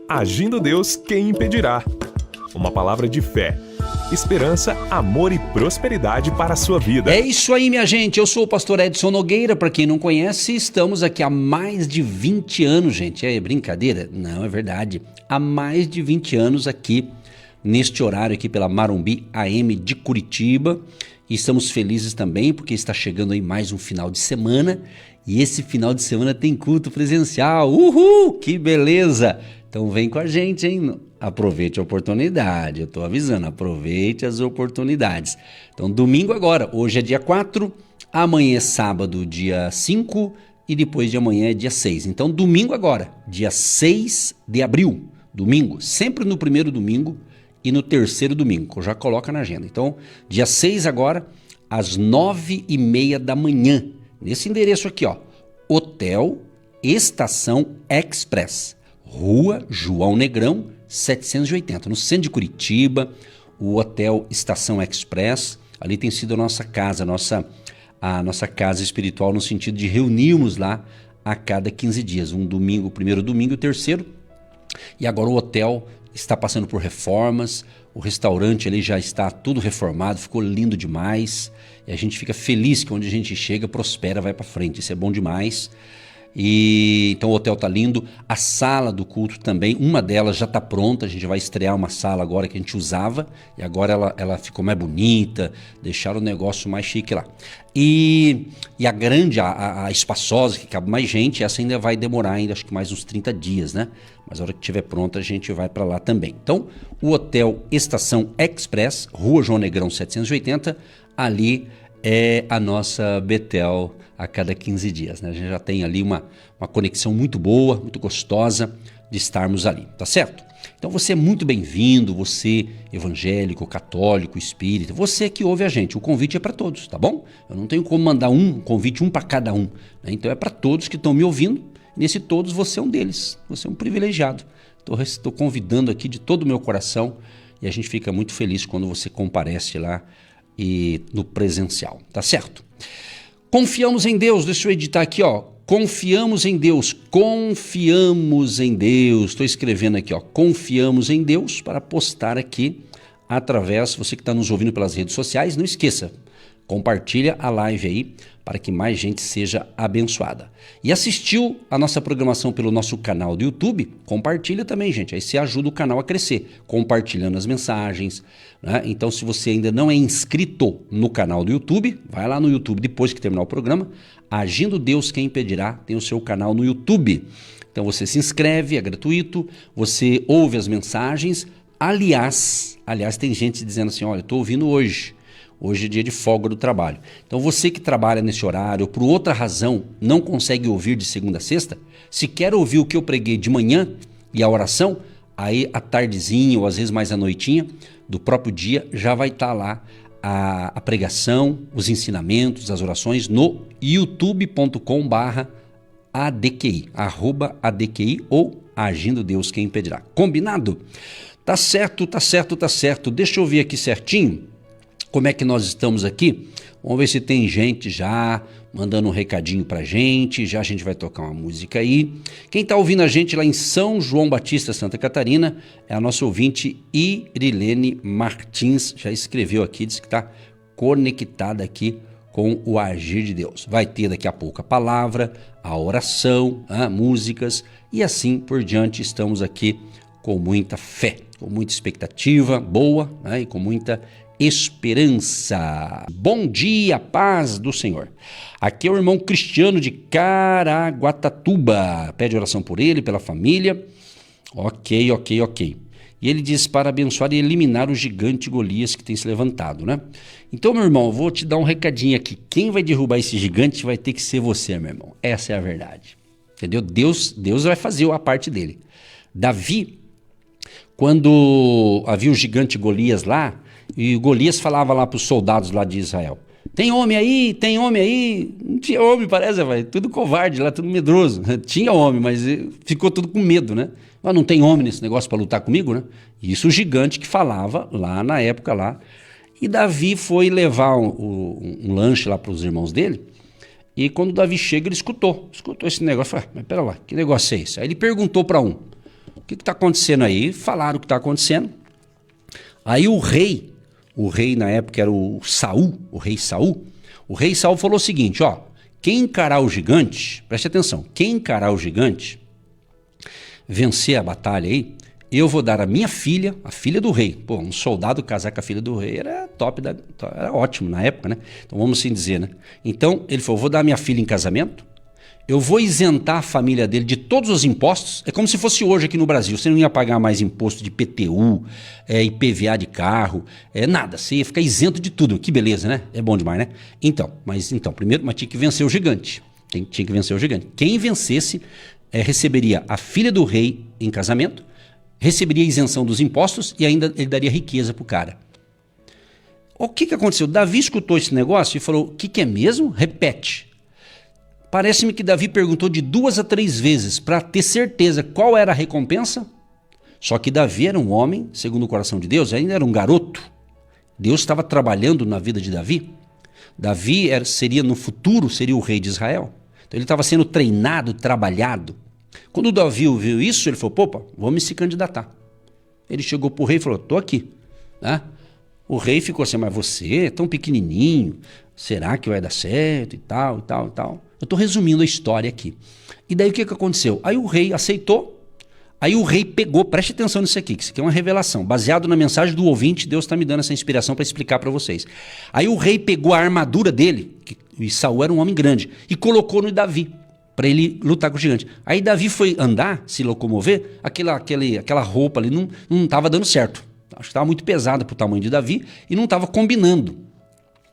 Agindo Deus, quem impedirá? Uma palavra de fé, esperança, amor e prosperidade para a sua vida. É isso aí, minha gente. Eu sou o pastor Edson Nogueira. Para quem não conhece, estamos aqui há mais de 20 anos, gente. É brincadeira? Não, é verdade. Há mais de 20 anos aqui, neste horário aqui pela Marumbi AM de Curitiba. E estamos felizes também porque está chegando aí mais um final de semana. E esse final de semana tem culto presencial. Uhul! Que beleza! Então vem com a gente, hein? Aproveite a oportunidade. Eu tô avisando, aproveite as oportunidades. Então domingo agora, hoje é dia 4, amanhã é sábado, dia 5 e depois de amanhã é dia 6. Então domingo agora, dia 6 de abril, domingo, sempre no primeiro domingo e no terceiro domingo, já coloca na agenda. Então dia 6 agora, às 9h30 da manhã, nesse endereço aqui, ó, Hotel Estação Express, Rua João Negrão, 780, no centro de Curitiba, o Hotel Estação Express. Ali tem sido a nossa casa, a nossa casa espiritual, no sentido de reunirmos lá a cada 15 dias, um domingo, o primeiro domingo e o terceiro. E agora o hotel está passando por reformas, o restaurante ali já está tudo reformado, ficou lindo demais, e a gente fica feliz que onde a gente chega, prospera, vai para frente, isso é bom demais. E então o hotel tá lindo, a sala do culto também, uma delas já tá pronta, a gente vai estrear uma sala agora que a gente usava, e agora ela ficou mais bonita, deixaram o negócio mais chique lá. E a grande, a espaçosa, que cabe mais gente, essa ainda vai demorar ainda, acho que mais uns 30 dias, né? Mas a hora que estiver pronta a gente vai para lá também. Então, o Hotel Estação Express, Rua João Negrão 780, ali é a nossa Betel a cada 15 dias, né? A gente já tem ali uma conexão muito boa, muito gostosa de estarmos ali, tá certo? Então você é muito bem-vindo, você evangélico, católico, espírita, você que ouve a gente, o convite é para todos, tá bom? Eu não tenho como mandar um convite, um para cada um, né? Então é para todos que estão me ouvindo, nesse todos você é um deles, você é um privilegiado. Estou convidando aqui de todo o meu coração e a gente fica muito feliz quando você comparece lá e no presencial, tá certo? Confiamos em Deus, deixa eu editar aqui, ó. Confiamos em Deus, confiamos em Deus. Estou escrevendo aqui, ó, confiamos em Deus para postar aqui através, você que está nos ouvindo pelas redes sociais, não esqueça, compartilha a live aí para que mais gente seja abençoada. E assistiu a nossa programação pelo nosso canal do YouTube? Compartilha também, gente. Aí você ajuda o canal a crescer, compartilhando as mensagens, né? Então, se você ainda não é inscrito no canal do YouTube, vai lá no YouTube depois que terminar o programa. Agindo Deus, quem impedirá, tem o seu canal no YouTube. Então, você se inscreve, é gratuito, você ouve as mensagens. Aliás, tem gente dizendo assim, olha, estou ouvindo hoje é dia de folga do trabalho. Então você que trabalha nesse horário ou por outra razão não consegue ouvir de segunda a sexta, se quer ouvir o que eu preguei de manhã e a oração, aí à tardezinha ou às vezes mais à noitinha do próprio dia já vai estar lá a pregação, os ensinamentos, as orações no youtube.com/ADQI, @ADQI ou Agindo Deus Quem Impedirá. Combinado? Tá certo. Deixa eu ver aqui certinho como é que nós estamos aqui. Vamos ver se tem gente já mandando um recadinho pra gente, já a gente vai tocar uma música aí. Quem tá ouvindo a gente lá em São João Batista, Santa Catarina, é a nossa ouvinte Irilene Martins, já escreveu aqui, disse que tá conectada aqui com o agir de Deus. Vai ter daqui a pouco a palavra, a oração, músicas e assim por diante. Estamos aqui com muita fé, com muita expectativa boa, né, e com muita esperança. Bom dia, paz do Senhor. Aqui é o irmão Cristiano de Caraguatatuba. Pede oração por ele, pela família. Ok. E ele diz para abençoar e eliminar o gigante Golias que tem se levantado, né? Então, meu irmão, eu vou te dar um recadinho aqui. Quem vai derrubar esse gigante vai ter que ser você, meu irmão. Essa é a verdade. Entendeu? Deus vai fazer a parte dele. Davi, quando havia o gigante Golias lá, e o Golias falava lá para os soldados lá de Israel, tem homem aí? Não tinha homem, parece, vai, tudo covarde lá, tudo medroso. Tinha homem, mas ficou tudo com medo, né? Mas não tem homem nesse negócio para lutar comigo, né? Isso o gigante que falava lá na época lá. E Davi foi levar um lanche lá para os irmãos dele, e quando Davi chega, ele escutou esse negócio, falou, mas pera lá, que negócio é esse? Aí ele perguntou para um, que está acontecendo aí? Falaram o que está acontecendo. Aí o rei na época era o rei Saul falou o seguinte, ó, quem encarar o gigante, preste atenção, quem encarar o gigante, vencer a batalha aí, eu vou dar a minha filha, a filha do rei. Pô, um soldado casar com a filha do rei era era ótimo na época, né? Então vamos assim dizer, né? Então ele falou, vou dar a minha filha em casamento, eu vou isentar a família dele de todos os impostos. É como se fosse hoje aqui no Brasil. Você não ia pagar mais imposto de IPTU, IPVA de carro, nada. Você ia ficar isento de tudo. Que beleza, né? É bom demais, né? Então, primeiro, tinha que vencer o gigante. Tinha que vencer o gigante. Quem vencesse receberia a filha do rei em casamento, receberia a isenção dos impostos e ainda ele daria riqueza pro cara. O que aconteceu? Davi escutou esse negócio e falou, o que é mesmo? Repete. Parece-me que Davi perguntou de 2 a 3 vezes para ter certeza qual era a recompensa. Só que Davi era um homem, segundo o coração de Deus, ainda era um garoto. Deus estava trabalhando na vida de Davi. Davi seria no futuro, seria o rei de Israel. Então ele estava sendo treinado, trabalhado. Quando Davi viu isso, ele falou, opa, vou me se candidatar. Ele chegou para o rei e falou, estou aqui. O rei ficou assim, mas você é tão pequenininho, será que vai dar certo e tal, e tal, e tal. Eu estou resumindo a história aqui. E daí o que aconteceu? Aí o rei aceitou, aí o rei pegou, preste atenção nisso aqui, que isso aqui é uma revelação, baseado na mensagem do ouvinte, Deus está me dando essa inspiração para explicar para vocês. Aí o rei pegou a armadura dele, e Saul era um homem grande, e colocou no Davi, para ele lutar com o gigante. Aí Davi foi andar, se locomover, aquela roupa ali não estava dando certo. Acho que estava muito pesada para o tamanho de Davi e não estava combinando.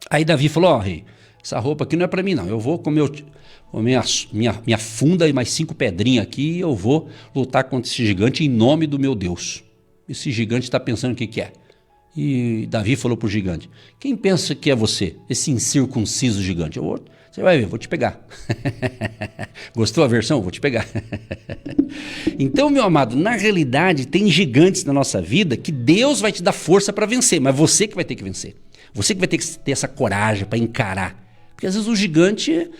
Aí Davi falou, ó, rei, essa roupa aqui não é para mim não, eu vou com minha funda e mais 5 pedrinhas aqui e eu vou lutar contra esse gigante em nome do meu Deus. Esse gigante está pensando o que é. E Davi falou pro gigante, quem pensa que é você, esse incircunciso gigante? Você vai ver, vou te pegar. Gostou a versão? Vou te pegar. Então, meu amado, na realidade tem gigantes na nossa vida que Deus vai te dar força para vencer, mas você que vai ter que vencer. Você que vai ter que ter essa coragem para encarar. Porque às vezes o gigante,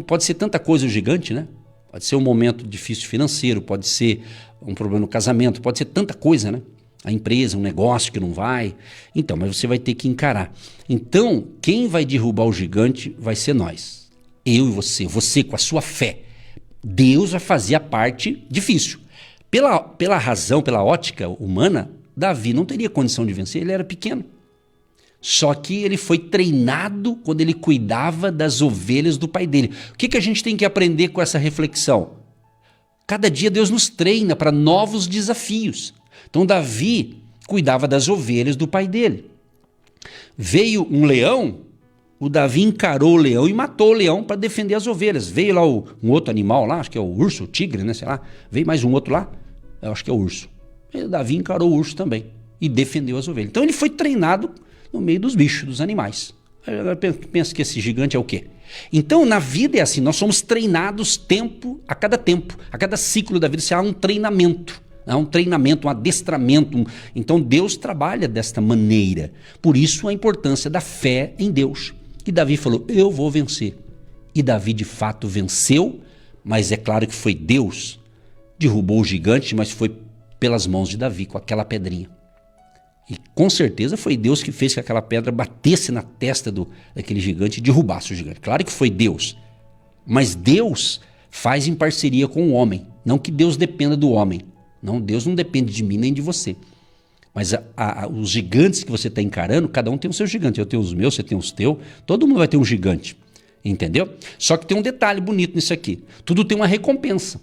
pode ser tanta coisa o gigante, né? Pode ser um momento difícil financeiro, pode ser um problema no casamento, pode ser tanta coisa, né? A empresa, um negócio que não vai. Então, mas você vai ter que encarar. Então, quem vai derrubar o gigante vai ser nós. Eu e você com a sua fé. Deus vai fazer a parte difícil. Pela razão, pela ótica humana, Davi não teria condição de vencer, ele era pequeno. Só que ele foi treinado quando ele cuidava das ovelhas do pai dele. O que a gente tem que aprender com essa reflexão? Cada dia Deus nos treina para novos desafios. Então Davi cuidava das ovelhas do pai dele. Veio um leão, o Davi encarou o leão e matou o leão para defender as ovelhas. Veio lá um outro animal lá, acho que é o urso, o tigre, né, sei lá. Veio mais um outro lá, eu acho que é o urso. E o Davi encarou o urso também e defendeu as ovelhas. Então ele foi treinado no meio dos bichos, dos animais. Agora pensa que esse gigante é o quê? Então na vida é assim, nós somos treinados a cada ciclo da vida, se há um treinamento. Há um treinamento, um adestramento. Então Deus trabalha desta maneira. Por isso a importância da fé em Deus. E Davi falou, eu vou vencer. E Davi de fato venceu, mas é claro que foi Deus. Derrubou o gigante, mas foi pelas mãos de Davi, com aquela pedrinha. E com certeza foi Deus que fez que aquela pedra batesse na testa daquele gigante e derrubasse o gigante. Claro que foi Deus. Mas Deus faz em parceria com o homem. Não que Deus dependa do homem. Não, Deus não depende de mim nem de você. Mas os gigantes que você está encarando, cada um tem o seu gigante. Eu tenho os meus, você tem os teus. Todo mundo vai ter um gigante. Entendeu? Só que tem um detalhe bonito nisso aqui. Tudo tem uma recompensa.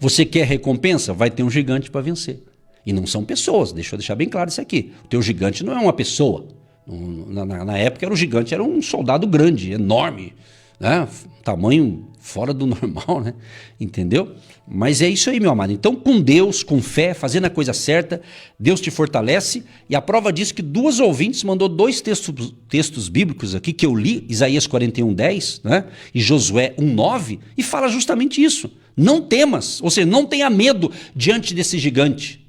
Você quer recompensa? Vai ter um gigante para vencer. E não são pessoas. Deixa eu deixar bem claro isso aqui. O teu gigante não é uma pessoa. Na época o gigante era um soldado grande, enorme. Né? Tamanho fora do normal, né? Entendeu? Mas é isso aí, meu amado. Então, com Deus, com fé, fazendo a coisa certa, Deus te fortalece. E a prova disso que 2 ouvintes mandou 2 textos bíblicos aqui que eu li, Isaías 41:10, né? E Josué 1:9, e fala justamente isso. Não temas, ou seja, não tenha medo diante desse gigante.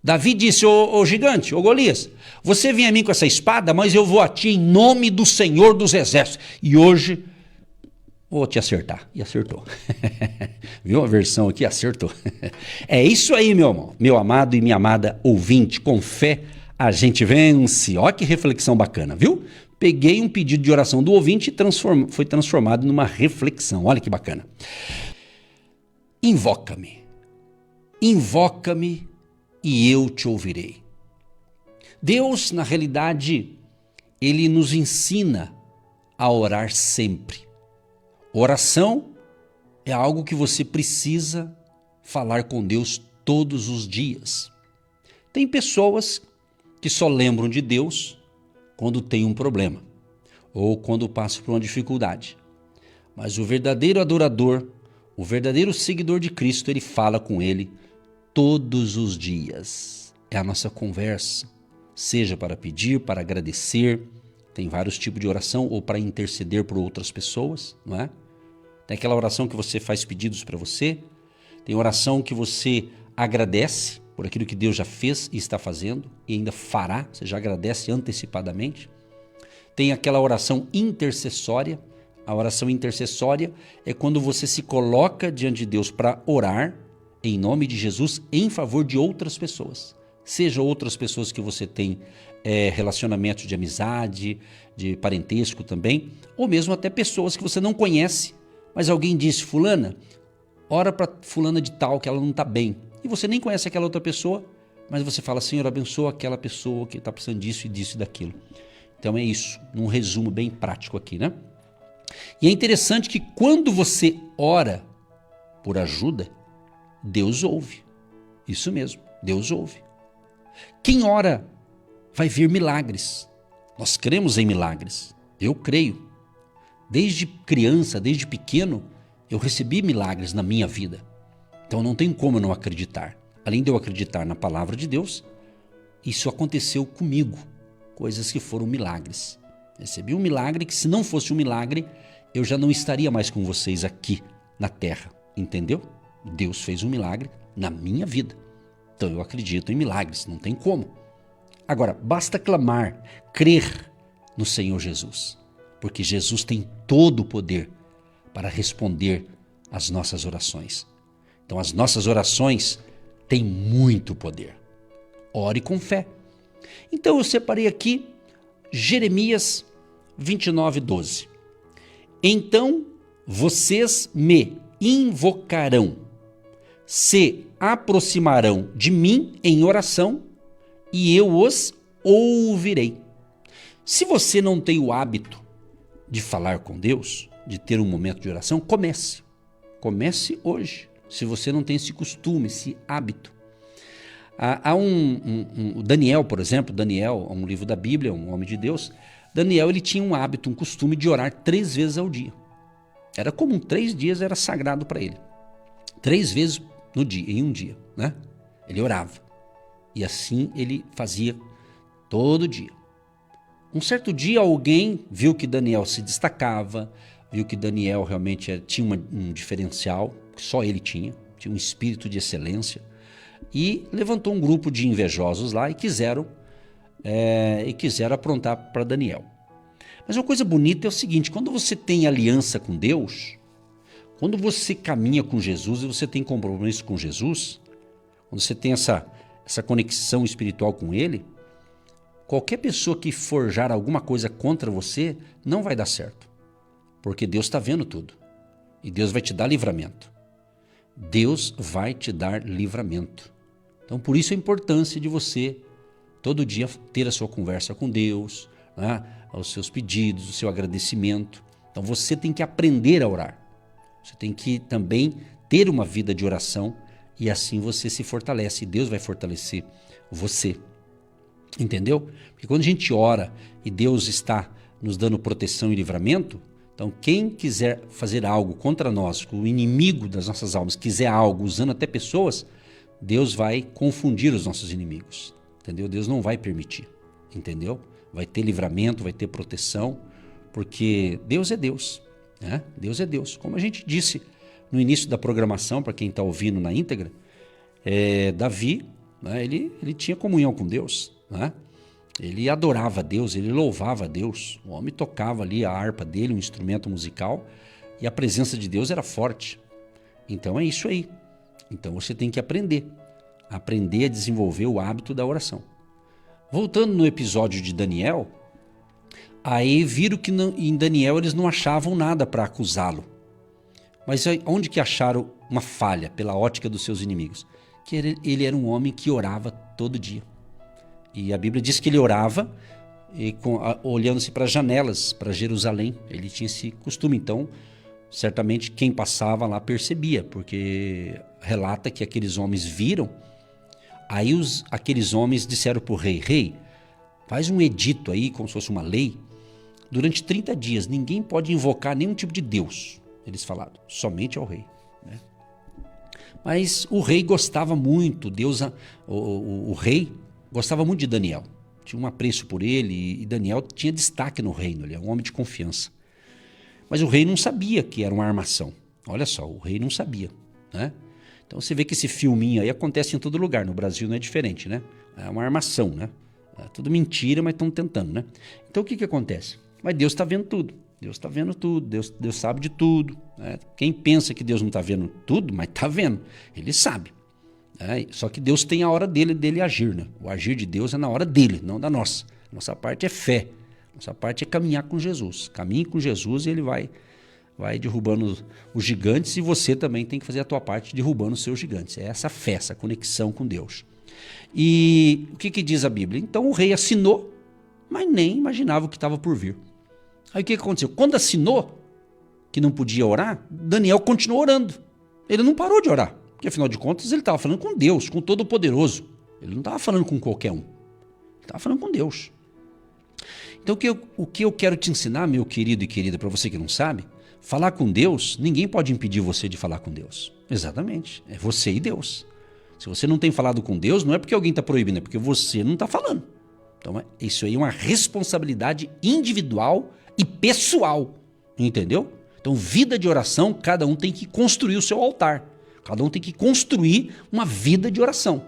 Davi disse, ô gigante, ô Golias, você vem a mim com essa espada, mas eu vou a ti em nome do Senhor dos Exércitos. E hoje Vou te acertar. E acertou. Viu a versão aqui? Acertou. É isso aí, meu irmão. Meu amado e minha amada ouvinte. Com fé, a gente vence. Olha que reflexão bacana, viu? Peguei um pedido de oração do ouvinte e foi transformado numa reflexão. Olha que bacana. Invoca-me. Invoca-me e eu te ouvirei. Deus, na realidade, Ele nos ensina a orar sempre. Oração é algo que você precisa falar com Deus todos os dias. Tem pessoas que só lembram de Deus quando tem um problema ou quando passa por uma dificuldade. Mas o verdadeiro adorador, o verdadeiro seguidor de Cristo, ele fala com Ele todos os dias. É a nossa conversa, seja para pedir, para agradecer. Tem vários tipos de oração, ou para interceder por outras pessoas, não é? Tem aquela oração que você faz pedidos para você. Tem oração que você agradece por aquilo que Deus já fez e está fazendo e ainda fará. Você já agradece antecipadamente. Tem aquela oração intercessória. A oração intercessória é quando você se coloca diante de Deus para orar em nome de Jesus em favor de outras pessoas. Seja outras pessoas que você tem relacionamento de amizade, de parentesco também, ou mesmo até pessoas que você não conhece, mas alguém disse: fulana, ora para fulana de tal que ela não está bem. E você nem conhece aquela outra pessoa, mas você fala: Senhor, abençoa aquela pessoa que está precisando disso e disso e daquilo. Então é isso, num resumo bem prático aqui, né? E é interessante que quando você ora por ajuda, Deus ouve. Isso mesmo, Deus ouve. Quem ora vai ver milagres. Nós cremos em milagres. Eu creio. Desde criança, desde pequeno, eu recebi milagres na minha vida. Então não tem como eu não acreditar. Além de eu acreditar na palavra de Deus, isso aconteceu comigo. Coisas que foram milagres. Recebi um milagre que, se não fosse um milagre, eu já não estaria mais com vocês aqui na terra. Entendeu? Deus fez um milagre na minha vida. Então eu acredito em milagres, não tem como. Agora, basta clamar, crer no Senhor Jesus, porque Jesus tem todo o poder para responder às nossas orações. Então as nossas orações têm muito poder. Ore com fé. Então eu separei aqui Jeremias 29:12. Então vocês me invocarão, se aproximarão de mim em oração e eu os ouvirei. Se você não tem o hábito de falar com Deus, de ter um momento de oração, comece. Comece hoje. Se você não tem esse costume, esse hábito. Há o Daniel, por exemplo. Daniel, um livro da Bíblia, um homem de Deus. Daniel, ele tinha um hábito, um costume de orar 3 vezes ao dia. Era comum, 3 dias era sagrado para ele. 3 vezes no dia, em um dia, né? Ele orava. E assim ele fazia todo dia. Um certo dia alguém viu que Daniel se destacava, viu que Daniel realmente tinha um diferencial, que só ele tinha um espírito de excelência, e levantou um grupo de invejosos lá e quiseram aprontar para Daniel. Mas uma coisa bonita é o seguinte: quando você tem aliança com Deus, quando você caminha com Jesus e você tem compromisso com Jesus, quando você tem essa conexão espiritual com Ele, qualquer pessoa que forjar alguma coisa contra você não vai dar certo. Porque Deus está vendo tudo. E Deus vai te dar livramento. Deus vai te dar livramento. Então por isso a importância de você todo dia ter a sua conversa com Deus, né? Os seus pedidos, o seu agradecimento. Então você tem que aprender a orar. Você tem que também ter uma vida de oração e assim você se fortalece. E Deus vai fortalecer você. Entendeu? Porque quando a gente ora e Deus está nos dando proteção e livramento, então quem quiser fazer algo contra nós, o inimigo das nossas almas quiser algo usando até pessoas, Deus vai confundir os nossos inimigos. Entendeu? Deus não vai permitir. Entendeu? Vai ter livramento, vai ter proteção, porque Deus é Deus. Né? Deus é Deus. Como a gente disse no início da programação, para quem está ouvindo na íntegra, Davi, né, ele tinha comunhão com Deus. Né? Ele adorava a Deus, ele louvava a Deus. O homem tocava ali a harpa dele, um instrumento musical, E a presença de Deus era forte. Então é isso aí. Então você tem que aprender a desenvolver o hábito da oração. Voltando no episódio de Daniel, aí viram que em Daniel eles não achavam nada para acusá-lo. Mas onde que acharam uma falha pela ótica dos seus inimigos? Que ele era um homem que orava todo dia. E a Bíblia diz que ele orava olhando-se para as janelas, para Jerusalém. Ele tinha esse costume. Então, certamente quem passava lá percebia, porque relata que aqueles homens viram. Aí aqueles homens disseram para o rei: rei, faz um edito aí, como se fosse uma lei. Durante 30 dias ninguém pode invocar nenhum tipo de Deus. Eles falaram, somente ao rei. Né? Mas o rei gostava muito, o rei gostava muito de Daniel. Tinha um apreço por ele e Daniel tinha destaque no reino, ele é um homem de confiança. Mas o rei não sabia que era uma armação. Olha só, o rei não sabia. Né? Então você vê que esse filminho aí acontece em todo lugar, no Brasil não é diferente, né? É uma armação, né? É tudo mentira, mas estão tentando, né? Então o que acontece? Mas Deus está vendo tudo. Deus está vendo tudo, Deus sabe de tudo. Né? Quem pensa que Deus não está vendo tudo, mas está vendo, ele sabe. Né? Só que Deus tem a hora dele agir. Né? O agir de Deus é na hora dele, não da nossa. Nossa parte é fé, nossa parte é caminhar com Jesus. Caminhe com Jesus e ele vai derrubando os gigantes e você também tem que fazer a tua parte derrubando os seus gigantes. É essa fé, essa conexão com Deus. E o que diz a Bíblia? Então o rei assinou, mas nem imaginava o que estava por vir. Aí o que aconteceu? Quando assinou que não podia orar, Daniel continuou orando. Ele não parou de orar, porque afinal de contas ele estava falando com Deus, com Todo-Poderoso. Ele não estava falando com qualquer um. Ele estava falando com Deus. Então o que eu quero te ensinar, meu querido e querida, para você que não sabe, falar com Deus, ninguém pode impedir você de falar com Deus. Exatamente, é você e Deus. Se você não tem falado com Deus, não é porque alguém está proibindo, é porque você não está falando. Então isso aí é uma responsabilidade individual e pessoal, entendeu? Então vida de oração, cada um tem que construir o seu altar. Cada um tem que construir uma vida de oração.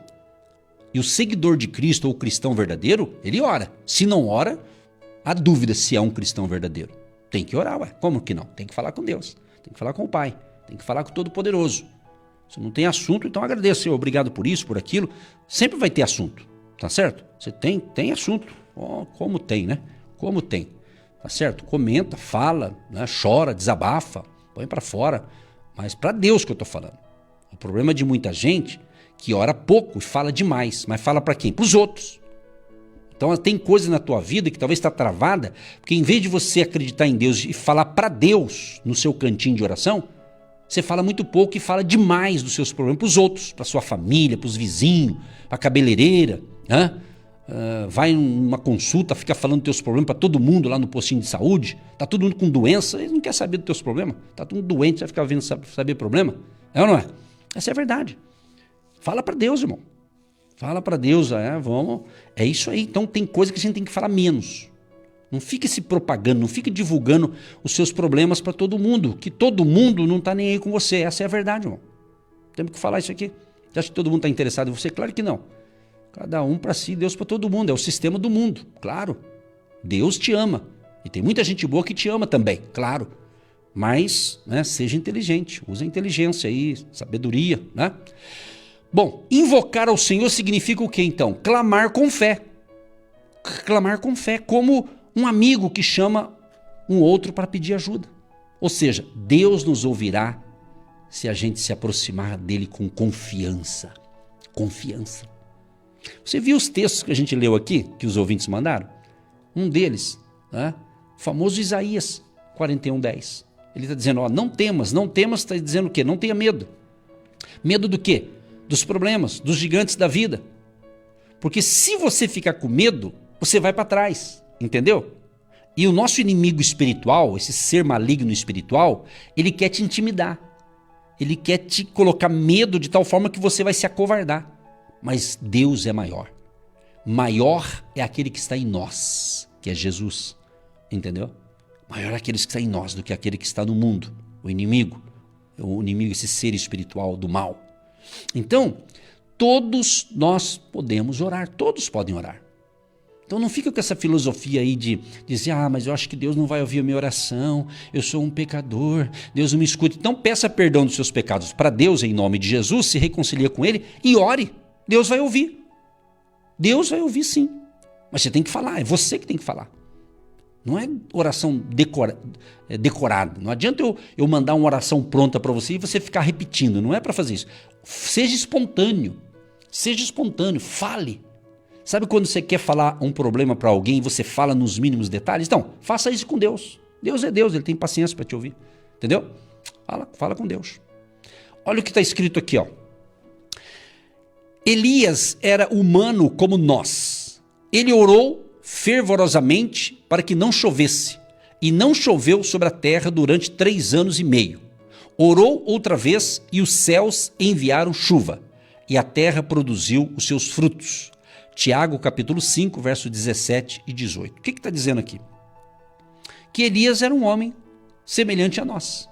E o seguidor de Cristo ou o cristão verdadeiro, ele ora. Se não ora, há dúvida se é um cristão verdadeiro. Tem que orar, ué. Como que não? Tem que falar com Deus, tem que falar com o Pai, tem que falar com o Todo-Poderoso. Se não tem assunto, então agradeço, Senhor, obrigado por isso, por aquilo. Sempre vai ter assunto, tá certo? Você tem assunto. Oh, como tem, né? Como tem, tá certo? Comenta, fala, né? Chora, desabafa, põe pra fora. Mas pra Deus que eu tô falando. O problema de muita gente que ora pouco e fala demais. Mas fala pra quem? Pros outros. Então tem coisa na tua vida que talvez está travada, porque em vez de você acreditar em Deus e falar para Deus no seu cantinho de oração, você fala muito pouco e fala demais dos seus problemas para os outros, para sua família, para os vizinhos, para a cabeleireira, né? Vai numa consulta, fica falando dos teus problemas para todo mundo lá no postinho de saúde, tá todo mundo com doença, ele não quer saber dos teus problemas, tá todo mundo doente, vai ficar vendo saber problema, é ou não é? Essa é a verdade. Fala para Deus, irmão. Fala para Deus, é isso aí. Então tem coisa que a gente tem que falar menos. Não fique se propagando, não fique divulgando os seus problemas para todo mundo, que todo mundo não está nem aí com você. Essa é a verdade, irmão. Temos que falar isso aqui. Você acha que todo mundo está interessado em você? Claro que não. Cada um para si, Deus para todo mundo. É o sistema do mundo, claro. Deus te ama. E tem muita gente boa que te ama também, claro. Mas, né, seja inteligente. Use a inteligência aí, sabedoria, né? Bom, invocar ao Senhor significa o que então? Clamar com fé. Clamar com fé, como um amigo que chama um outro para pedir ajuda. Ou seja, Deus nos ouvirá se a gente se aproximar dele com confiança. Confiança. Você viu os textos que a gente leu aqui, que os ouvintes mandaram? Um deles, né? O famoso Isaías 41:10. Ele está dizendo, não temas, está dizendo o quê? Não tenha medo. Medo do quê? Dos problemas, dos gigantes da vida. Porque se você ficar com medo, você vai para trás, entendeu? E o nosso inimigo espiritual, esse ser maligno espiritual, ele quer te intimidar. Ele quer te colocar medo de tal forma que você vai se acovardar. Mas Deus é maior. Maior é aquele que está em nós, que é Jesus, entendeu? Maior é aquele que está em nós do que aquele que está no mundo, o inimigo, esse ser espiritual do mal. Então, todos nós podemos orar, todos podem orar. Então não fica com essa filosofia aí de dizer, mas eu acho que Deus não vai ouvir a minha oração, eu sou um pecador, Deus não me escuta. Então peça perdão dos seus pecados para Deus em nome de Jesus, se reconcilia com Ele e ore. Deus vai ouvir. Deus vai ouvir sim. Mas você tem que falar, é você que tem que falar. Não é oração decorada. Não adianta eu mandar uma oração pronta para você e você ficar repetindo. Não é para fazer isso. Seja espontâneo. Seja espontâneo. Fale. Sabe quando você quer falar um problema para alguém e você fala nos mínimos detalhes? Então, faça isso com Deus. Deus é Deus, Ele tem paciência para te ouvir. Entendeu? Fala com Deus. Olha o que está escrito aqui, ó. Elias era humano como nós. Ele orou fervorosamente para que não chovesse, e não choveu sobre a terra durante 3 anos e meio. Orou outra vez, e os céus enviaram chuva, e a terra produziu os seus frutos. Tiago capítulo 5, verso 17 e 18. O que está dizendo aqui? Que Elias era um homem semelhante a nós,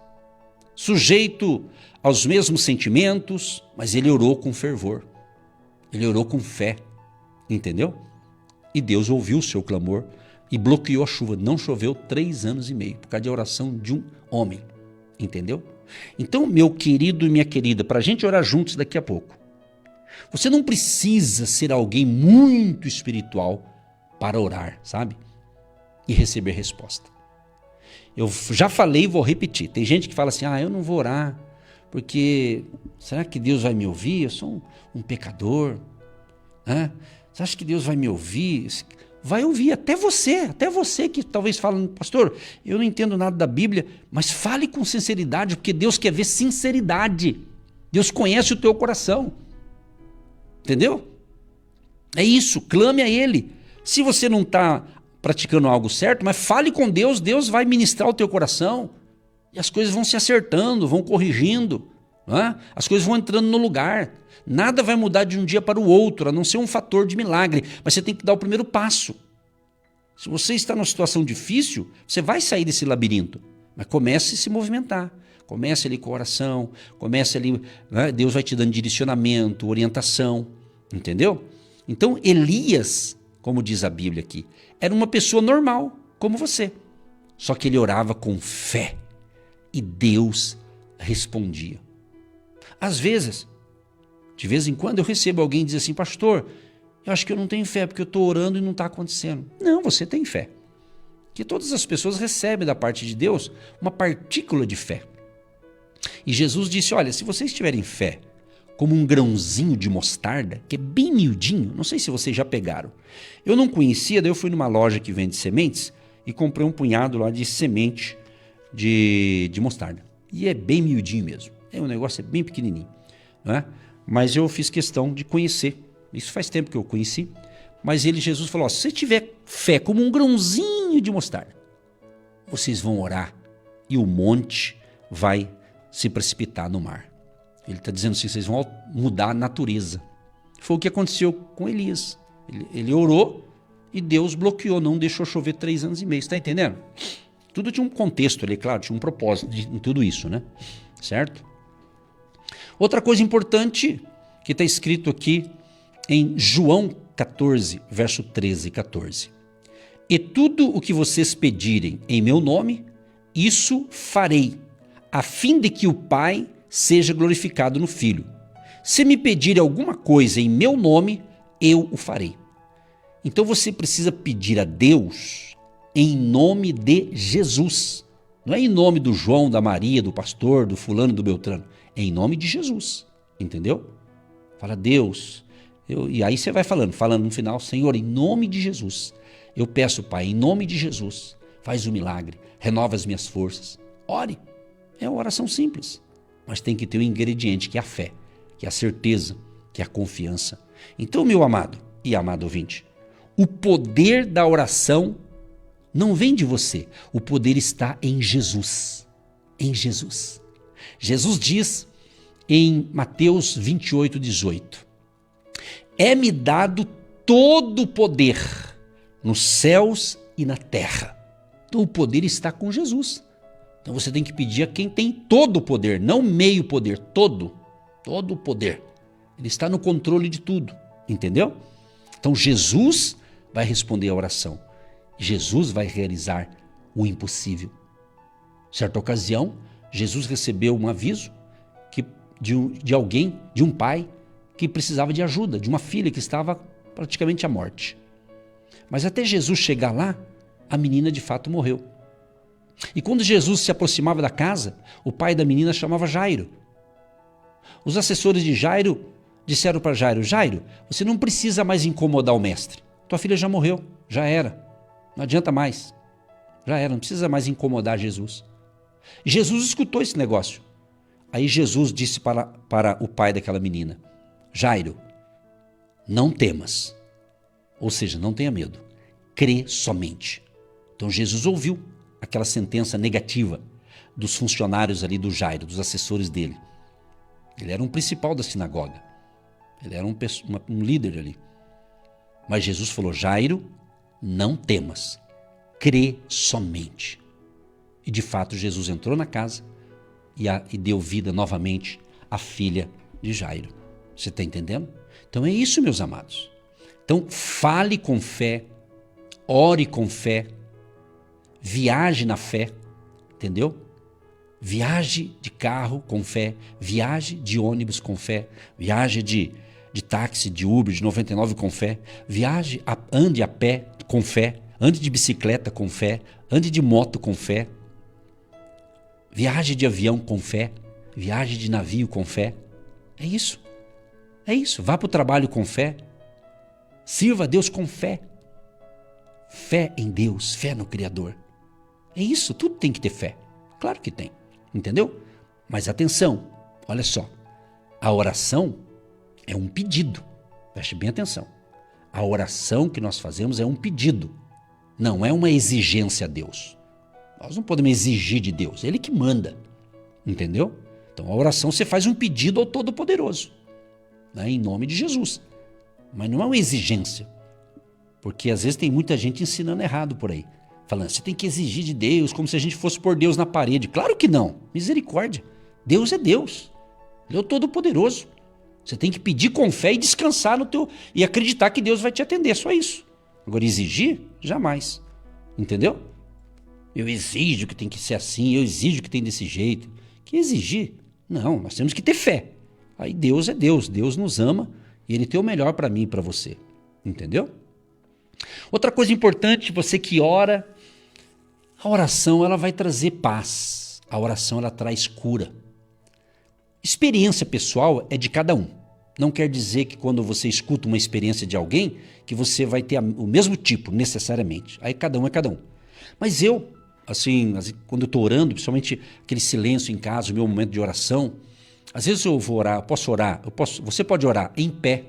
sujeito aos mesmos sentimentos, mas ele orou com fervor, ele orou com fé, entendeu? E Deus ouviu o seu clamor e bloqueou a chuva. Não choveu 3 anos e meio, por causa da oração de um homem. Entendeu? Então, meu querido e minha querida, para a gente orar juntos daqui a pouco, você não precisa ser alguém muito espiritual para orar, sabe? E receber resposta. Eu já falei e vou repetir. Tem gente que fala assim, eu não vou orar, porque será que Deus vai me ouvir? Eu sou um pecador, né? Você acha que Deus vai me ouvir? Vai ouvir, até você que talvez fala, pastor, eu não entendo nada da Bíblia, mas fale com sinceridade, porque Deus quer ver sinceridade. Deus conhece o teu coração. Entendeu? É isso, clame a Ele. Se você não está praticando algo certo, mas fale com Deus, Deus vai ministrar o teu coração, e as coisas vão se acertando, vão corrigindo, não é? As coisas vão entrando no lugar. Nada vai mudar de um dia para o outro, a não ser um fator de milagre, mas você tem que dar o primeiro passo. Se você está numa situação difícil, você vai sair desse labirinto, mas comece a se movimentar. Comece ali com a oração, comece ali, né? Deus vai te dando direcionamento, orientação, entendeu? Então Elias, como diz a Bíblia aqui, era uma pessoa normal, como você, só que ele orava com fé e Deus respondia. Às vezes, de vez em quando eu recebo alguém que diz assim, pastor, eu acho que eu não tenho fé porque eu estou orando e não está acontecendo. Não, você tem fé. Que todas as pessoas recebem da parte de Deus uma partícula de fé. E Jesus disse, olha, se vocês tiverem fé como um grãozinho de mostarda, que é bem miudinho, não sei se vocês já pegaram. Eu não conhecia, daí eu fui numa loja que vende sementes e comprei um punhado lá de semente de mostarda. E é bem miudinho mesmo. O negócio é bem pequenininho, não é? Mas eu fiz questão de conhecer. Isso faz tempo que eu conheci. Mas Jesus falou, se você tiver fé como um grãozinho de mostarda, vocês vão orar e o monte vai se precipitar no mar. Ele está dizendo assim, vocês vão mudar a natureza. Foi o que aconteceu com Elias. Ele orou e Deus bloqueou, não deixou chover 3 anos e meio. Você está entendendo? Tudo tinha um contexto ali, claro, tinha um propósito em tudo isso, né? Certo? Outra coisa importante que está escrito aqui em João 14, verso 13 e 14. E tudo o que vocês pedirem em meu nome, isso farei, a fim de que o Pai seja glorificado no Filho. Se me pedirem alguma coisa em meu nome, eu o farei. Então você precisa pedir a Deus em nome de Jesus. Não é em nome do João, da Maria, do pastor, do fulano, do Beltrano. É em nome de Jesus, entendeu? Fala, Deus, e aí você vai falando no final, Senhor, em nome de Jesus, eu peço, Pai, em nome de Jesus, faz o milagre, renova as minhas forças. Ore, é uma oração simples, mas tem que ter um ingrediente, que é a fé, que é a certeza, que é a confiança. Então, meu amado e amado ouvinte, o poder da oração não vem de você, o poder está em Jesus, em Jesus. Jesus diz em Mateus 28, 18, é-me dado todo o poder nos céus e na terra. Então o poder está com Jesus. Então você tem que pedir a quem tem todo o poder, não meio poder, todo o poder. Ele está no controle de tudo, entendeu? Então Jesus vai responder a oração. Jesus vai realizar o impossível. Certa ocasião, Jesus recebeu um aviso de alguém, de um pai, que precisava de ajuda, de uma filha que estava praticamente à morte. Mas até Jesus chegar lá, a menina de fato morreu. E quando Jesus se aproximava da casa, o pai da menina chamava Jairo. Os assessores de Jairo disseram para Jairo: Jairo, você não precisa mais incomodar o mestre. Tua filha já morreu, já era. Não adianta mais. Já era, não precisa mais incomodar Jesus. E Jesus escutou esse negócio. Aí Jesus disse para o pai daquela menina: Jairo, não temas. Ou seja, não tenha medo. Crê somente. Então Jesus ouviu aquela sentença negativa dos funcionários ali do Jairo, dos assessores dele. Ele era um principal da sinagoga. Ele era um líder ali. Mas Jesus falou: Jairo, não temas. Crê somente. E de fato Jesus entrou na casa e deu vida novamente à filha de Jairo. Você está entendendo? Então é isso, meus amados. Então fale com fé, ore com fé, viaje na fé, entendeu? Viaje de carro com fé, viaje de ônibus com fé, viaje de táxi, de Uber, de 99 com fé, ande a pé com fé, ande de bicicleta com fé, ande de moto com fé, viaje de avião com fé, viaje de navio com fé. É isso. É isso. Vá para o trabalho com fé. Sirva a Deus com fé. Fé em Deus, fé no Criador. É isso, tudo tem que ter fé. Claro que tem, entendeu? Mas atenção, olha só. A oração é um pedido. Preste bem atenção. A oração que nós fazemos é um pedido. Não é uma exigência a Deus. Nós não podemos exigir de Deus, Ele que manda. Entendeu? Então a oração você faz um pedido ao Todo-Poderoso, né, em nome de Jesus. Mas não é uma exigência. Porque às vezes tem muita gente ensinando errado por aí. Falando, você tem que exigir de Deus, como se a gente fosse pôr Deus na parede. Claro que não. Misericórdia. Deus é Deus. Ele é o Todo-Poderoso. Você tem que pedir com fé e descansar e acreditar que Deus vai te atender. Só isso. Agora, exigir? Jamais. Entendeu? Eu exijo que tem que ser assim, eu exijo que tem desse jeito. Que exigir? Não, nós temos que ter fé. Aí Deus é Deus. Deus nos ama e Ele tem o melhor para mim e para você. Entendeu? Outra coisa importante, você que ora, a oração ela vai trazer paz. A oração ela traz cura. Experiência pessoal é de cada um. Não quer dizer que quando você escuta uma experiência de alguém, que você vai ter o mesmo tipo, necessariamente. Aí cada um é cada um. Mas eu, assim, quando eu estou orando, principalmente aquele silêncio em casa, o meu momento de oração, às vezes eu vou orar, eu posso orar, você pode orar em pé,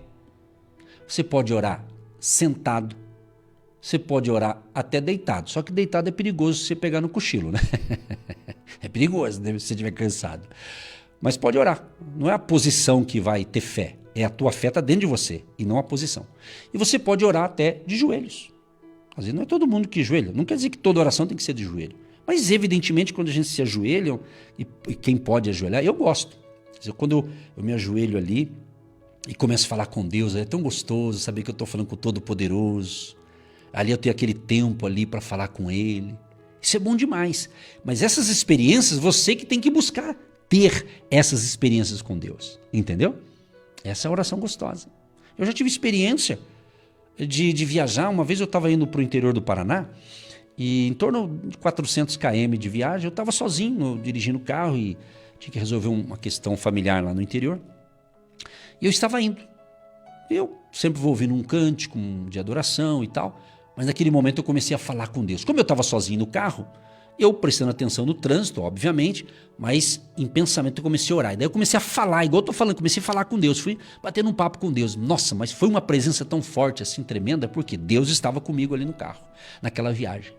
você pode orar sentado, você pode orar até deitado. Só que deitado é perigoso você pegar no cochilo, né? É perigoso, né, se você estiver cansado. Mas pode orar. Não é a posição que vai ter fé. É a tua fé está dentro de você e não a posição. E você pode orar até de joelhos. Às vezes não é todo mundo que joelha. Não quer dizer que toda oração tem que ser de joelho. Mas evidentemente quando a gente se ajoelha, e quem pode ajoelhar, eu gosto. Quando eu me ajoelho ali e começo a falar com Deus, é tão gostoso saber que eu estou falando com o Todo-Poderoso. Ali eu tenho aquele tempo ali para falar com Ele. Isso é bom demais. Mas essas experiências, você que tem que buscar ter essas experiências com Deus. Entendeu? Essa é a oração gostosa. Eu já tive experiência de viajar. Uma vez eu estava indo para o interior do Paraná e em torno de 400 km de viagem, eu estava sozinho dirigindo o carro e tinha que resolver uma questão familiar lá no interior. E eu estava indo. Eu sempre vou ouvindo um cântico de adoração e tal, mas naquele momento eu comecei a falar com Deus. Como eu estava sozinho no carro, eu prestando atenção no trânsito, obviamente, mas em pensamento eu comecei a orar. E daí eu comecei a falar, igual eu estou falando, comecei a falar com Deus. Fui batendo um papo com Deus. Nossa, mas foi uma presença tão forte, assim, tremenda, porque Deus estava comigo ali no carro, naquela viagem.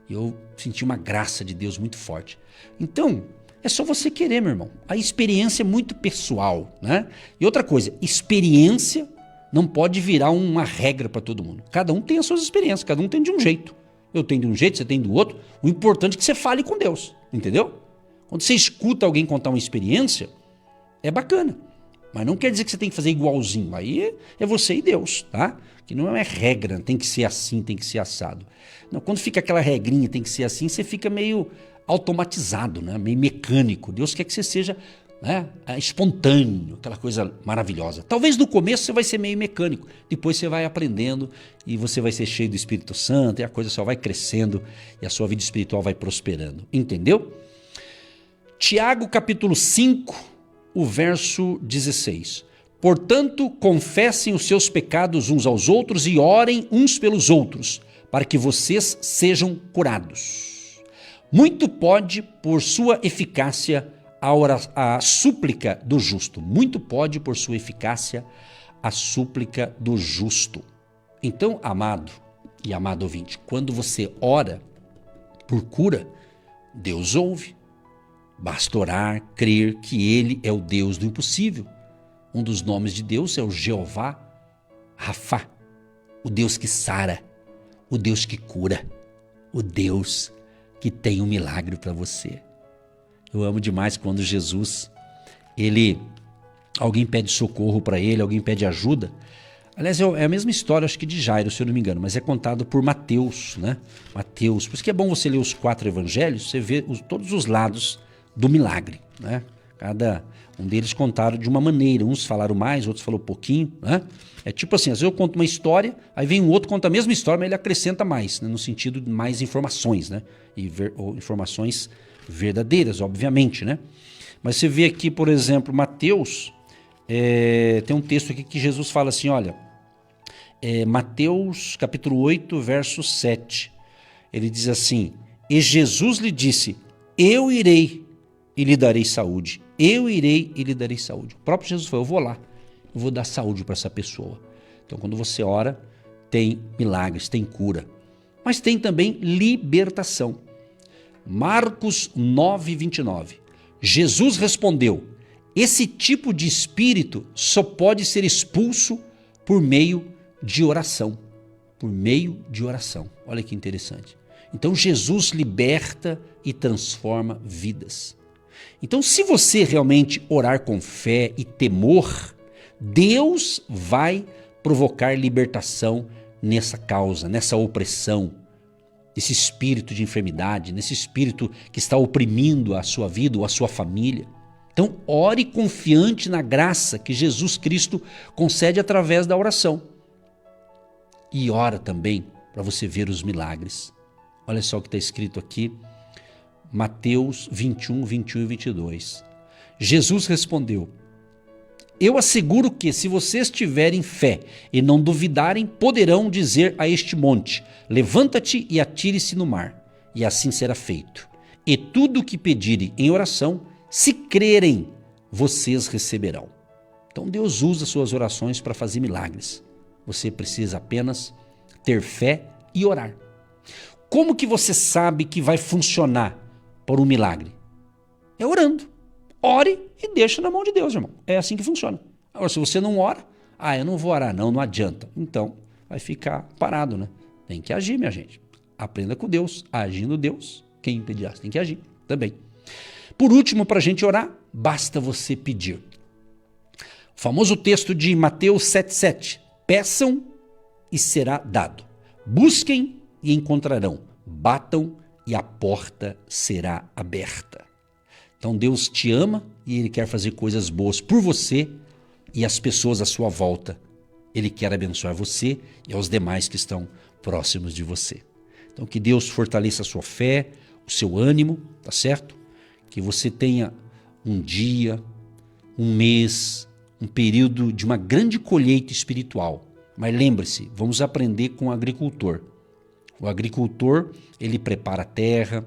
Eu senti uma graça de Deus muito forte. Então, é só você querer, meu irmão. A experiência é muito pessoal, né? E outra coisa, experiência não pode virar uma regra para todo mundo. Cada um tem as suas experiências, cada um tem de um jeito. Eu tenho de um jeito, você tem do outro. O importante é que você fale com Deus, entendeu? Quando você escuta alguém contar uma experiência, é bacana. Mas não quer dizer que você tem que fazer igualzinho. Aí é você e Deus, tá? Que não é regra, tem que ser assim, tem que ser assado. Não, quando fica aquela regrinha, tem que ser assim, você fica meio automatizado, né? Meio mecânico. Deus quer que você seja, né, espontâneo, aquela coisa maravilhosa. Talvez no começo você vai ser meio mecânico, depois você vai aprendendo e você vai ser cheio do Espírito Santo e a coisa só vai crescendo e a sua vida espiritual vai prosperando. Entendeu? Tiago capítulo 5, o verso 16. Portanto, confessem os seus pecados uns aos outros e orem uns pelos outros, para que vocês sejam curados. Muito pode, por sua eficácia, a súplica do justo. Muito pode, por sua eficácia, a súplica do justo. Então, amado e amado ouvinte, quando você ora por cura, Deus ouve. Basta orar, crer que Ele é o Deus do impossível. Um dos nomes de Deus é o Jeová Rafá, o Deus que sara, o Deus que cura, o Deus que tem um milagre para você. Eu amo demais quando Jesus, alguém pede socorro para ele, alguém pede ajuda. Aliás, é a mesma história, acho que de Jairo, se eu não me engano, mas é contado por Mateus, né? Mateus. Por isso que é bom você ler os 4 evangelhos, você vê todos os lados do milagre, né? Cada um deles contaram de uma maneira, uns falaram mais, outros falaram pouquinho, né? É tipo assim, às vezes eu conto uma história, aí vem um outro, conta a mesma história, mas ele acrescenta mais, né? No sentido de mais informações, né? Ou informações verdadeiras, obviamente, né? Mas você vê aqui, por exemplo, Mateus, tem um texto aqui que Jesus fala assim, olha, Mateus capítulo 8, verso 7, ele diz assim, e Jesus lhe disse, eu irei e lhe darei saúde. Eu irei e lhe darei saúde. O próprio Jesus falou, eu vou lá, eu vou dar saúde para essa pessoa. Então, quando você ora, tem milagres, tem cura. Mas tem também libertação. Marcos 9, 29. Jesus respondeu, esse tipo de espírito só pode ser expulso por meio de oração. Por meio de oração. Olha que interessante. Então, Jesus liberta e transforma vidas. Então, se você realmente orar com fé e temor, Deus vai provocar libertação nessa causa, nessa opressão, nesse espírito de enfermidade, nesse espírito que está oprimindo a sua vida ou a sua família. Então, ore confiante na graça que Jesus Cristo concede através da oração. E ora também para você ver os milagres. Olha só o que está escrito aqui. Mateus 21, 21 e 22. Jesus respondeu, eu asseguro que se vocês tiverem fé e não duvidarem, poderão dizer a este monte, levanta-te e atire-se no mar, e assim será feito. E tudo o que pedirem em oração, se crerem, vocês receberão. Então Deus usa suas orações para fazer milagres. Você precisa apenas ter fé e orar. Como que você sabe que vai funcionar por um milagre? É orando. Ore e deixa na mão de Deus, irmão. É assim que funciona. Agora, se você não ora, eu não vou orar, não adianta. Então, vai ficar parado, né? Tem que agir, minha gente. Aprenda com Deus. Agindo Deus, quem impedirá? Tem que agir também. Por último, para a gente orar, basta você pedir. O famoso texto de Mateus 7,7. Peçam e será dado. Busquem e encontrarão. Batam e a porta será aberta. Então Deus te ama e Ele quer fazer coisas boas por você e as pessoas à sua volta. Ele quer abençoar você e aos demais que estão próximos de você. Então que Deus fortaleça a sua fé, o seu ânimo, tá certo? Que você tenha um dia, um mês, um período de uma grande colheita espiritual. Mas lembre-se, vamos aprender com o agricultor. O agricultor, ele prepara a terra,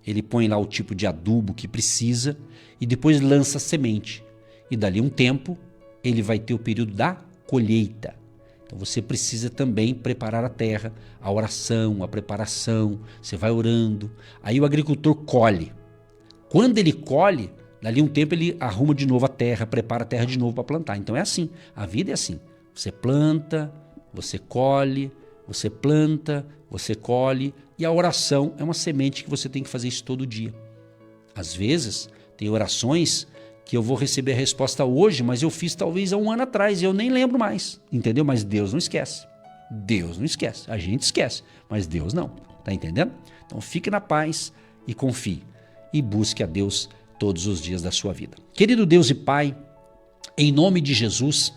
ele põe lá o tipo de adubo que precisa e depois lança a semente. E dali um tempo, ele vai ter o período da colheita. Então você precisa também preparar a terra, a oração, a preparação, você vai orando. Aí o agricultor colhe. Quando ele colhe, dali um tempo ele arruma de novo a terra, prepara a terra de novo para plantar. Então é assim, a vida é assim. Você planta, você colhe, você planta, você colhe, e a oração é uma semente que você tem que fazer isso todo dia. Às vezes, tem orações que eu vou receber a resposta hoje, mas eu fiz talvez há um ano atrás e eu nem lembro mais, entendeu? Mas Deus não esquece. Deus não esquece. A gente esquece, mas Deus não. Tá entendendo? Então fique na paz e confie. E busque a Deus todos os dias da sua vida. Querido Deus e Pai, em nome de Jesus,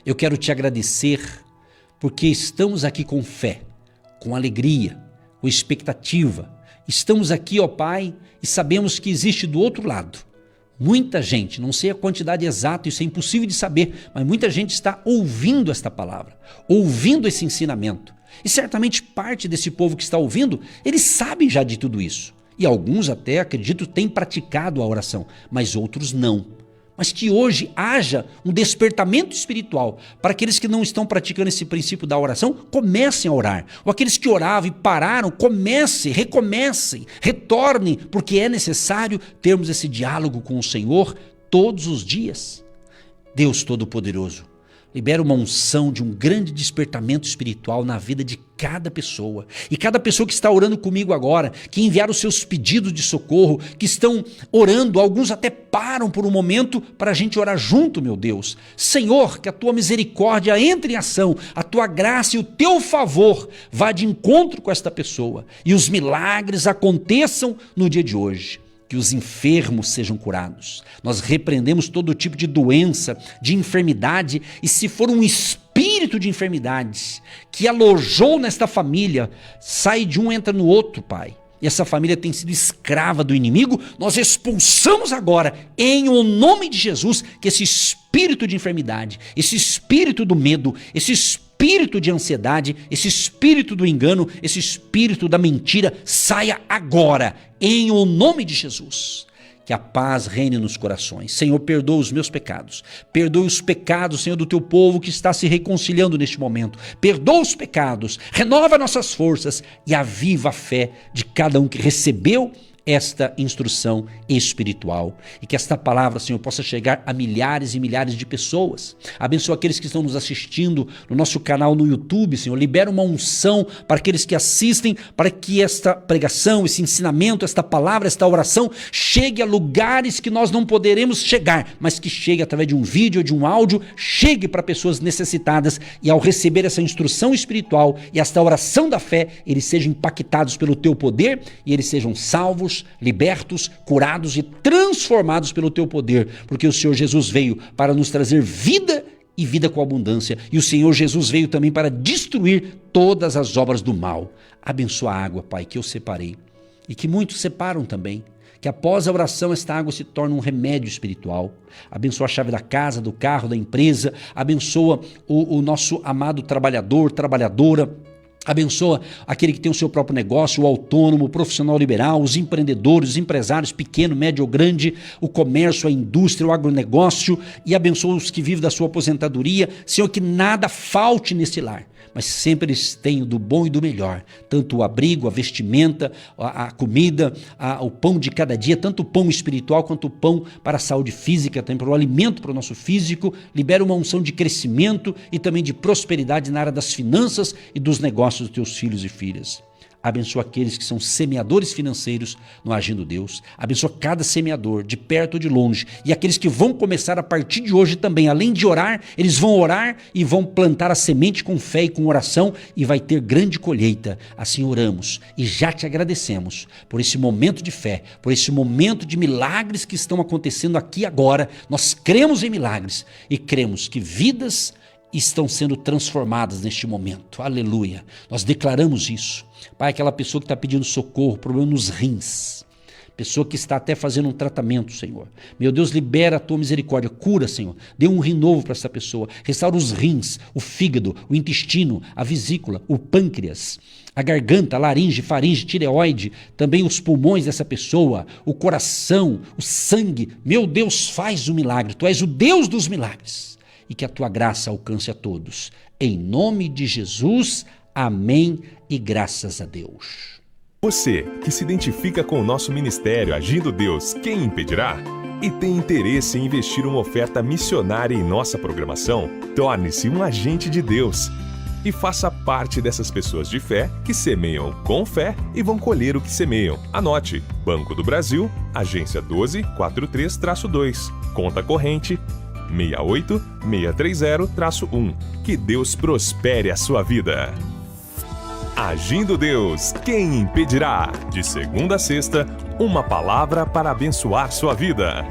eu quero te agradecer porque estamos aqui com fé, com alegria, com expectativa. Estamos aqui, ó Pai, e sabemos que existe do outro lado muita gente, não sei a quantidade exata, isso é impossível de saber, mas muita gente está ouvindo esta palavra, ouvindo esse ensinamento. E certamente parte desse povo que está ouvindo, eles sabem já de tudo isso. E alguns até, acredito, têm praticado a oração, mas outros não. Mas que hoje haja um despertamento espiritual para aqueles que não estão praticando esse princípio da oração, comecem a orar. Ou aqueles que oravam e pararam, comecem, recomecem, retornem, porque é necessário termos esse diálogo com o Senhor todos os dias. Deus Todo-Poderoso, libera uma unção de um grande despertamento espiritual na vida de cada pessoa. E cada pessoa que está orando comigo agora, que enviaram os seus pedidos de socorro, que estão orando, alguns até param por um momento para a gente orar junto, meu Deus. Senhor, que a tua misericórdia entre em ação, a tua graça e o teu favor vá de encontro com esta pessoa. E os milagres aconteçam no dia de hoje. Que os enfermos sejam curados. Nós repreendemos todo tipo de doença, de enfermidade, e se for um espírito de enfermidade que alojou nesta família, sai de um, entra no outro, Pai. E essa família tem sido escrava do inimigo, nós expulsamos agora, em o nome de Jesus, que esse espírito de enfermidade, esse espírito do medo, esse espírito de ansiedade, esse espírito do engano, esse espírito da mentira, saia agora, em o nome de Jesus. Que a paz reine nos corações. Senhor, perdoa os meus pecados. Perdoa os pecados, Senhor, do teu povo que está se reconciliando neste momento. Perdoa os pecados, renova nossas forças e aviva a fé de cada um que recebeu esta instrução espiritual. E que esta palavra, Senhor, possa chegar a milhares e milhares de pessoas. Abençoa aqueles que estão nos assistindo no nosso canal no YouTube, Senhor. Libera uma unção para aqueles que assistem, para que esta pregação, esse ensinamento, esta palavra, esta oração chegue a lugares que nós não poderemos chegar, mas que chegue através de um vídeo ou de um áudio, chegue para pessoas necessitadas e ao receber essa instrução espiritual e esta oração da fé, eles sejam impactados pelo teu poder e eles sejam salvos, libertos, curados e transformados pelo teu poder, porque o Senhor Jesus veio para nos trazer vida e vida com abundância, e o Senhor Jesus veio também para destruir todas as obras do mal. Abençoa a água, Pai, que eu separei, e que muitos separam também, que após a oração esta água se torne um remédio espiritual. Abençoa a chave da casa, do carro, da empresa, abençoa o nosso amado trabalhador, trabalhadora. Abençoa aquele que tem o seu próprio negócio, o autônomo, o profissional liberal, os empreendedores, os empresários pequeno, médio ou grande, o comércio, a indústria, o agronegócio, e abençoa os que vivem da sua aposentadoria. Senhor, que nada falte nesse lar, mas sempre eles tenham do bom e do melhor, tanto o abrigo, a vestimenta, a comida, o pão de cada dia, tanto o pão espiritual quanto o pão para a saúde física, também para o alimento para o nosso físico. Libera uma unção de crescimento e também de prosperidade na área das finanças e dos negócios dos teus filhos e filhas. Abençoa aqueles que são semeadores financeiros no Agindo Deus. Abençoa cada semeador, de perto ou de longe. E aqueles que vão começar a partir de hoje também, além de orar, eles vão orar e vão plantar a semente com fé e com oração e vai ter grande colheita. Assim oramos e já te agradecemos por esse momento de fé, por esse momento de milagres que estão acontecendo aqui agora. Nós cremos em milagres e cremos que vidas estão sendo transformadas neste momento. Aleluia. Nós declaramos isso. Pai, aquela pessoa que está pedindo socorro, problema nos rins, pessoa que está até fazendo um tratamento, Senhor. Meu Deus, libera a tua misericórdia, cura, Senhor. Dê um rim novo para essa pessoa. Restaura os rins, o fígado, o intestino, a vesícula, o pâncreas, a garganta, a laringe, faringe, tireoide, também os pulmões dessa pessoa, o coração, o sangue. Meu Deus, faz o milagre. Tu és o Deus dos milagres. E que a tua graça alcance a todos. Em nome de Jesus, amém e graças a Deus. Você que se identifica com o nosso ministério Agindo Deus, quem impedirá? E tem interesse em investir uma oferta missionária em nossa programação? Torne-se um agente de Deus. e faça parte dessas pessoas de fé que semeiam com fé e vão colher o que semeiam. Anote: Banco do Brasil, agência 1243-2, conta corrente 68630-1. Que Deus prospere a sua vida. Agindo Deus, quem impedirá? De segunda a sexta, uma palavra para abençoar sua vida.